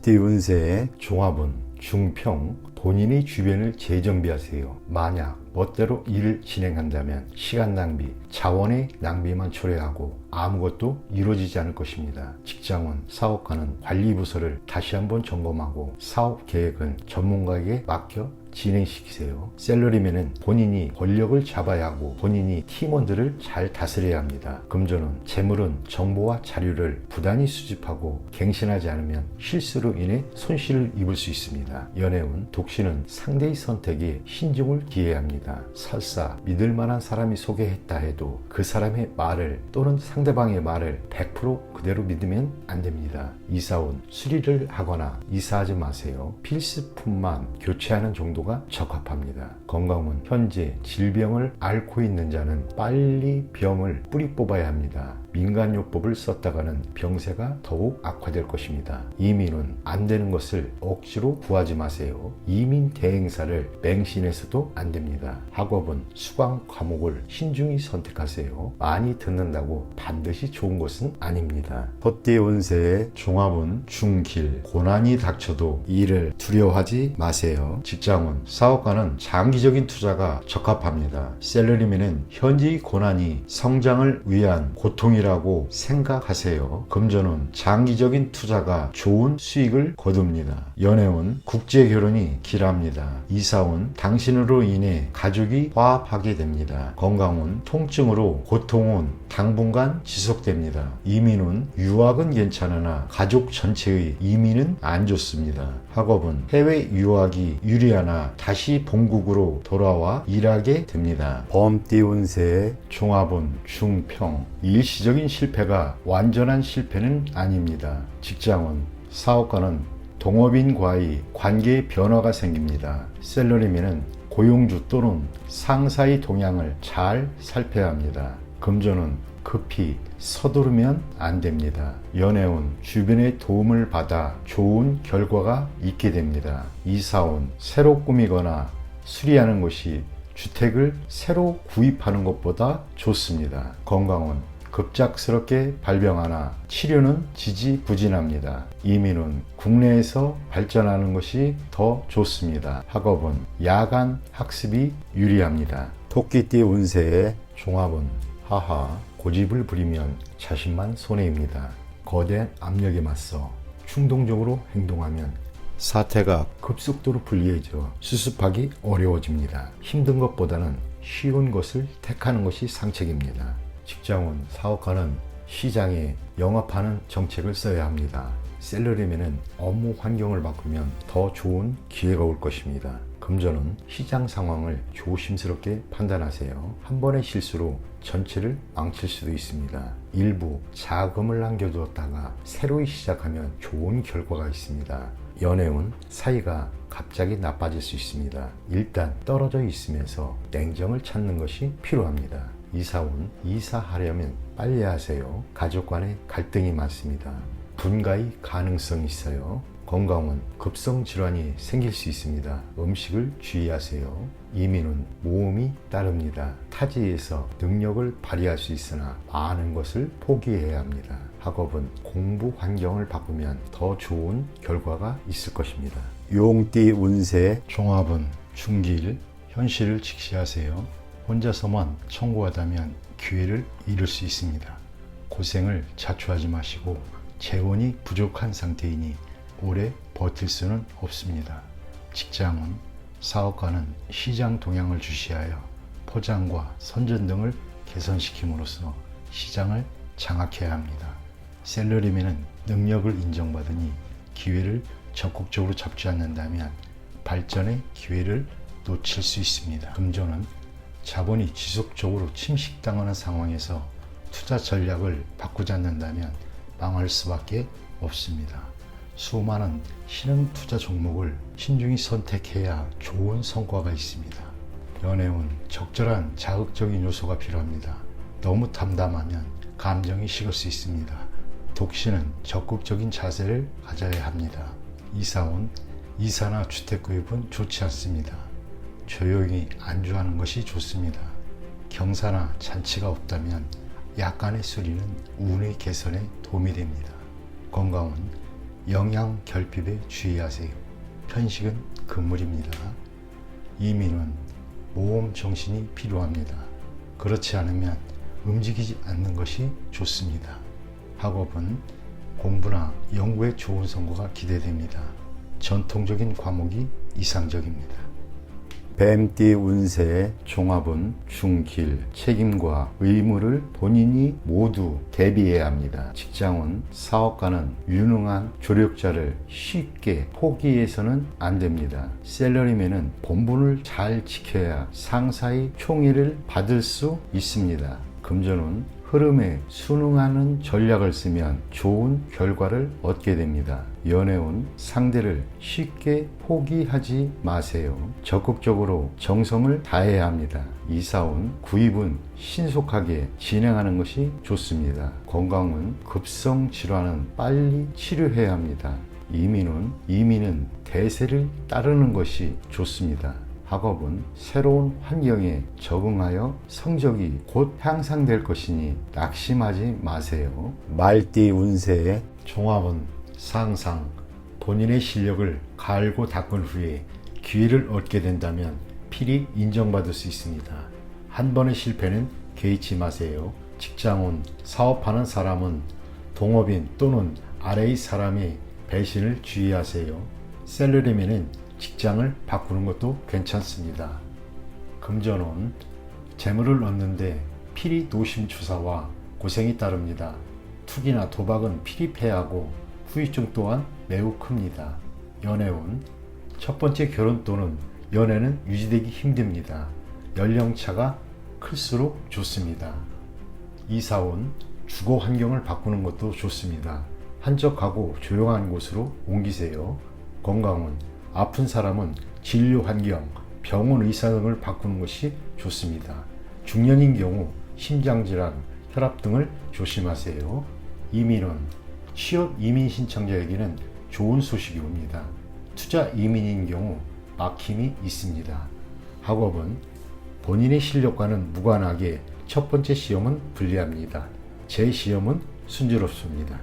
범띠 운세의 종합은 중평. 본인의 주변을 재정비하세요. 만약 멋대로 일을 진행한다면 시간 낭비, 자원의 낭비만 초래하고 아무것도 이루어지지 않을 것입니다. 직장은, 사업가는 관리부서를 다시 한번 점검하고 사업 계획은 전문가에게 맡겨 진행시키세요. 셀러리맨은 본인이 권력을 잡아야 하고 본인이 팀원들을 잘 다스려야 합니다. 금전은, 재물은 정보와 자료를 부단히 수집하고 갱신하지 않으면 실수로 인해 손실을 입을 수 있습니다. 연애운, 독신은 상대의 선택에 신중을 기해야 합니다. 설사 믿을 만한 사람이 소개했다 해도 그 사람의 말을 또는 상대방의 말을 100% 그대로 믿으면 안 됩니다. 이사운, 수리를 하거나 이사하지 마세요. 필수품만 교체하는 정도가 적합합니다. 건강은, 현재 질병을 앓고 있는 자는 빨리 병을 뿌리 뽑아야 합니다. 민간요법을 썼다가는 병세가 더욱 악화될 것입니다. 이민은, 안 되는 것을 억지로 구하지 마세요. 이민 대행사를 맹신해서도 안 됩니다. 학업은, 수강 과목을 신중히 선택하세요. 많이 듣는다고 반드시 좋은 것은 아닙니다. 헛띠 운세의 종합은 중길. 고난이 닥쳐도 이를 두려워하지 마세요. 직장은, 사업가는 장기적인 투자가 적합합니다. 셀러리맨은 현재의 고난이 성장을 위한 고통이라고 생각하세요. 금전은, 장기적인 투자가 좋은 수익을 거둡니다. 연애운, 국제 결혼이 길합니다. 이사운, 당신으로 인해 가족이 화합하게 됩니다. 건강운, 통증으로 고통은 당분간 지속됩니다. 이민은, 유학은 괜찮으나 가족 전체의 이민은 안 좋습니다. 학업은, 해외 유학이 유리하나 다시 본국으로 돌아와 일하게 됩니다. 범띠 운세의 종합은 중평. 일시적인 실패가 완전한 실패는 아닙니다. 직장은, 사업가는 동업인과의 관계의 변화가 생깁니다. 셀러리맨은 고용주 또는 상사의 동향을 잘 살펴야 합니다. 금전은, 급히 서두르면 안 됩니다. 연애운, 주변의 도움을 받아 좋은 결과가 있게 됩니다. 이사운, 새로 꾸미거나 수리하는 것이 주택을 새로 구입하는 것보다 좋습니다. 건강은, 급작스럽게 발병하나 치료는 지지부진합니다. 이민은, 국내에서 발전하는 것이 더 좋습니다. 학업은, 야간 학습이 유리합니다. 토끼띠 운세의 종합은 하하. 고집을 부리면 자신만 손해입니다. 거대한 압력에 맞서 충동적으로 행동하면 사태가 급속도로 불리해져 수습하기 어려워집니다. 힘든 것보다는 쉬운 것을 택하는 것이 상책입니다. 직장은, 사업가는 시장에 영합하는 정책을 써야 합니다. 셀러리맨은 업무 환경을 바꾸면 더 좋은 기회가 올 것입니다. 금전은, 시장 상황을 조심스럽게 판단하세요. 한 번의 실수로 전체를 망칠 수도 있습니다. 일부 자금을 남겨두었다가 새로이 시작하면 좋은 결과가 있습니다. 연애운, 사이가 갑자기 나빠질 수 있습니다. 일단 떨어져 있으면서 냉정을 찾는 것이 필요합니다. 이사운, 이사하려면 빨리 하세요. 가족 간의 갈등이 많습니다. 분가의 가능성이 있어요. 건강은, 급성 질환이 생길 수 있습니다. 음식을 주의하세요. 이민은, 모험이 따릅니다. 타지에서 능력을 발휘할 수 있으나 많은 것을 포기해야 합니다. 학업은, 공부 환경을 바꾸면 더 좋은 결과가 있을 것입니다. 용띠 운세 종합은 중길. 현실을 직시하세요. 혼자서만 청구하다면 기회를 잃을 수 있습니다. 고생을 자초하지 마시고 재원이 부족한 상태이니 오래 버틸 수는 없습니다. 직장은, 사업가는 시장 동향을 주시하여 포장과 선전 등을 개선시킴으로써 시장을 장악해야 합니다. 셀러리맨은 능력을 인정받으니 기회를 적극적으로 잡지 않는다면 발전의 기회를 놓칠 수 있습니다. 금전은, 자본이 지속적으로 침식당하는 상황에서 투자 전략을 바꾸지 않는다면 망할 수밖에 없습니다. 수많은 신흥 투자 종목을 신중히 선택해야 좋은 성과가 있습니다. 연애운, 적절한 자극적인 요소가 필요합니다. 너무 담담하면 감정이 식을 수 있습니다. 독신은 적극적인 자세를 가져야 합니다. 이사운, 이사나 주택 구입은 좋지 않습니다. 조용히 안주하는 것이 좋습니다. 경사나 잔치가 없다면 약간의 수리는 운의 개선에 도움이 됩니다. 건강은, 영양 결핍에 주의하세요. 편식은 금물입니다. 이민은 모험 정신이 필요합니다. 그렇지 않으면 움직이지 않는 것이 좋습니다. 학업은 공부나 연구에 좋은 성과가 기대됩니다. 전통적인 과목이 이상적입니다. 뱀띠 운세의 종합은 중길, 책임과 의무를 본인이 모두 대비해야 합니다. 직장은 사업가는 유능한 조력자를 쉽게 포기해서는 안 됩니다. 셀러리맨은 본분을 잘 지켜야 상사의 총애를 받을 수 있습니다. 금전은 흐름에 순응하는 전략을 쓰면 좋은 결과를 얻게 됩니다. 연애운 상대를 쉽게 포기하지 마세요. 적극적으로 정성을 다해야 합니다. 이사운 구입은 신속하게 진행하는 것이 좋습니다. 건강은 급성 질환은 빨리 치료해야 합니다. 이민은 대세를 따르는 것이 좋습니다. 학업은 새로운 환경에 적응하여 성적이 곧 향상될 것이니 낙심하지 마세요. 말띠 운세의 종합은 상상, 본인의 실력을 갈고 닦은 후에 기회를 얻게 된다면 필히 인정받을 수 있습니다. 한 번의 실패는 개의치 마세요. 직장은 사업하는 사람은 동업인 또는 아래의 사람의 배신을 주의하세요. 셀러리맨은 직장을 바꾸는 것도 괜찮습니다. 금전은 재물을 얻는데 필히 노심초사와 고생이 따릅니다. 투기나 도박은 필히 패하고 후유증 또한 매우 큽니다. 연애운 첫 번째 결혼 또는 연애는 유지되기 힘듭니다. 연령차가 클수록 좋습니다. 이사운 주거 환경을 바꾸는 것도 좋습니다. 한적하고 조용한 곳으로 옮기세요. 건강은 아픈 사람은 진료 환경, 병원 의사 등을 바꾸는 것이 좋습니다. 중년인 경우 심장질환, 혈압 등을 조심하세요. 이민은 취업 이민 신청자에게는 좋은 소식이 옵니다. 투자 이민인 경우 막힘이 있습니다. 학업은 본인의 실력과는 무관하게 첫 번째 시험은 불리합니다. 제 시험은 순조롭습니다.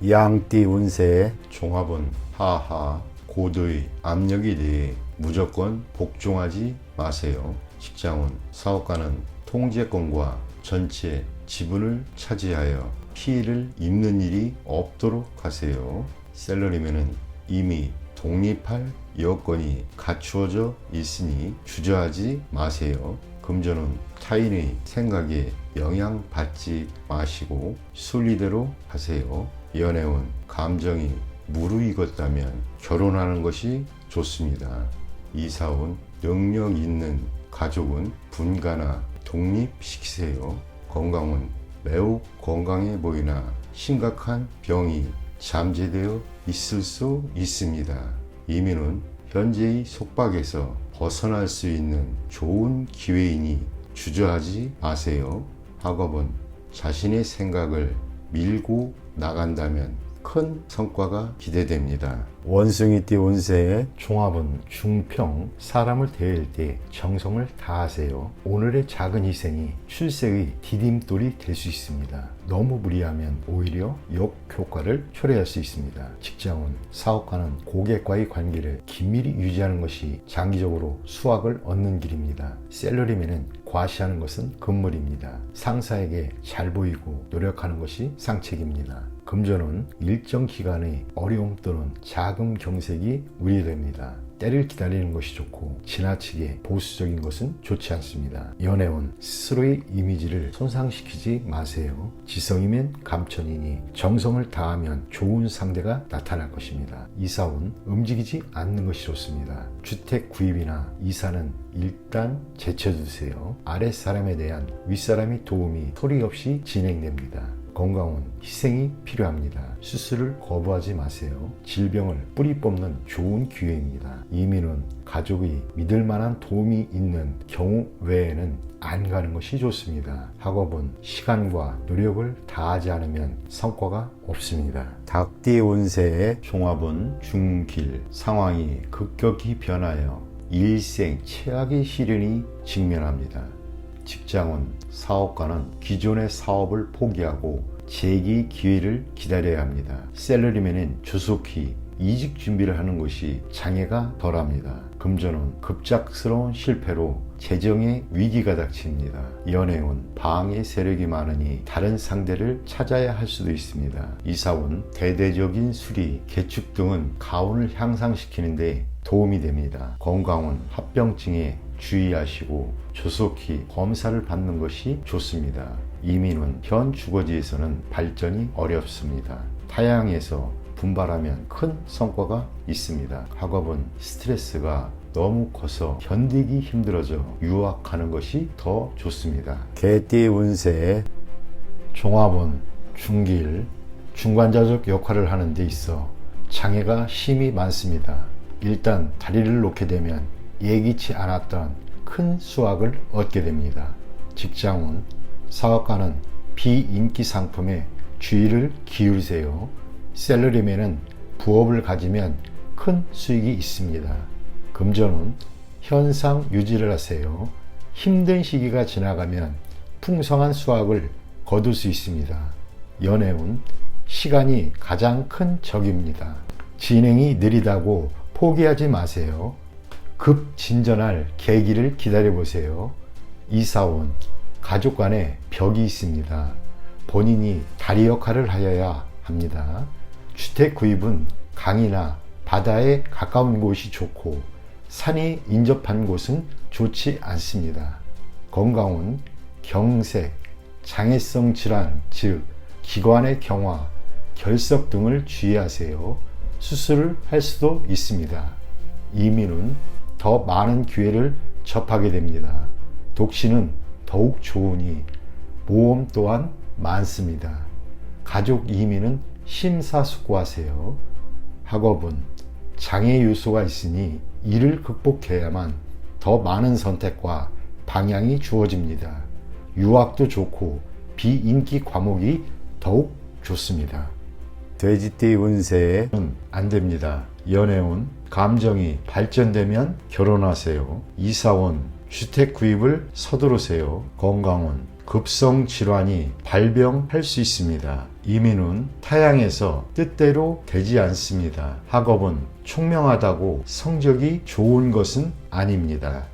양띠 운세의 종합은 하하 고도의 압력에 대해 무조건 복종하지 마세요. 직장은 사업가는 통제권과 전체 지분을 차지하여 피해를 입는 일이 없도록 하세요. 셀러리맨은 이미 독립할 여건이 갖추어져 있으니 주저하지 마세요. 금전은 타인의 생각에 영향받지 마시고 순리대로 하세요. 연애운 감정이 무르익었다면 결혼하는 것이 좋습니다. 이사운 능력 있는 가족은 분가나 독립시키세요. 건강은 매우 건강해 보이나 심각한 병이 잠재되어 있을 수 있습니다. 이민은 현재의 속박에서 벗어날 수 있는 좋은 기회이니 주저하지 마세요. 학업은 자신의 생각을 밀고 나간다면 큰 성과가 기대됩니다. 원숭이띠 운세의 종합은 중평, 사람을 대할 때 정성을 다하세요. 오늘의 작은 희생이 출세의 디딤돌이 될 수 있습니다. 너무 무리하면 오히려 역효과를 초래할 수 있습니다. 직장은 사업가는 고객과의 관계를 긴밀히 유지하는 것이 장기적으로 수확을 얻는 길입니다. 셀러리맨은 과시하는 것은 금물입니다. 상사에게 잘 보이고 노력하는 것이 상책입니다. 금전은 일정 기간의 어려움 또는 자금 경색이 우려됩니다. 때를 기다리는 것이 좋고 지나치게 보수적인 것은 좋지 않습니다. 연애운 스스로의 이미지를 손상시키지 마세요. 지성이면 감천이니 정성을 다하면 좋은 상대가 나타날 것입니다. 이사운 움직이지 않는 것이 좋습니다. 주택 구입이나 이사는 일단 제쳐두세요. 아랫사람에 대한 윗사람의 도움이 소리 없이 진행됩니다. 건강은 희생이 필요합니다. 수술을 거부하지 마세요. 질병을 뿌리 뽑는 좋은 기회입니다. 이민은 가족의 믿을 만한 도움이 있는 경우 외에는 안 가는 것이 좋습니다. 학업은 시간과 노력을 다하지 않으면 성과가 없습니다. 닭띠 운세의 종합은 중길, 상황이 급격히 변하여 일생 최악의 시련이 직면합니다. 직장은 사업가는 기존의 사업을 포기하고 재기 기회를 기다려야 합니다. 셀러리맨은 조속히 이직 준비를 하는 것이 장애가 덜합니다. 금전운 급작스러운 실패로 재정의 위기가 닥칩니다. 연애운 방해 세력이 많으니 다른 상대를 찾아야 할 수도 있습니다. 이사운 대대적인 수리, 개축 등은 가운을 향상시키는 데 도움이 됩니다. 건강운 합병증에 주의하시고 조속히 검사를 받는 것이 좋습니다. 이민운 현 주거지에서는 발전이 어렵습니다. 타향에서 분발하면 큰 성과가 있습니다. 학업은 스트레스가 너무 커서 견디기 힘들어져 유학하는 것이 더 좋습니다. 개띠 운세 종합운 중길 중간자적 역할을 하는 데 있어 장애가 심히 많습니다. 일단 다리를 놓게 되면 예기치 않았던 큰 수확을 얻게 됩니다. 직장운 사업가는 비인기 상품에 주의를 기울이세요. 셀러리맨은 부업을 가지면 큰 수익이 있습니다. 금전운 현상 유지를 하세요. 힘든 시기가 지나가면 풍성한 수확을 거둘 수 있습니다. 연애운 시간이 가장 큰 적입니다. 진행이 느리다고 포기하지 마세요. 급 진전할 계기를 기다려보세요. 이사운 가족 간에 벽이 있습니다. 본인이 다리 역할을 하여야 합니다. 주택 구입은 강이나 바다에 가까운 곳이 좋고 산이 인접한 곳은 좋지 않습니다. 건강운 경색, 장애성 질환, 즉 기관의 경화, 결석 등을 주의하세요. 수술을 할 수도 있습니다. 이민은 더 많은 기회를 접하게 됩니다. 독신은 더욱 좋으니 모험 또한 많습니다. 가족 이민은 심사숙고하세요. 학업은 장애 요소가 있으니 이를 극복해야만 더 많은 선택과 방향이 주어집니다. 유학도 좋고 비인기 과목이 더욱 좋습니다. 돼지띠 운세는 안 됩니다. 연애운 감정이 발전되면 결혼하세요. 이사운 주택 구입을 서두르세요. 건강운 급성 질환이 발병할 수 있습니다. 이민운 타향에서 뜻대로 되지 않습니다. 학업은 총명하다고 성적이 좋은 것은 아닙니다.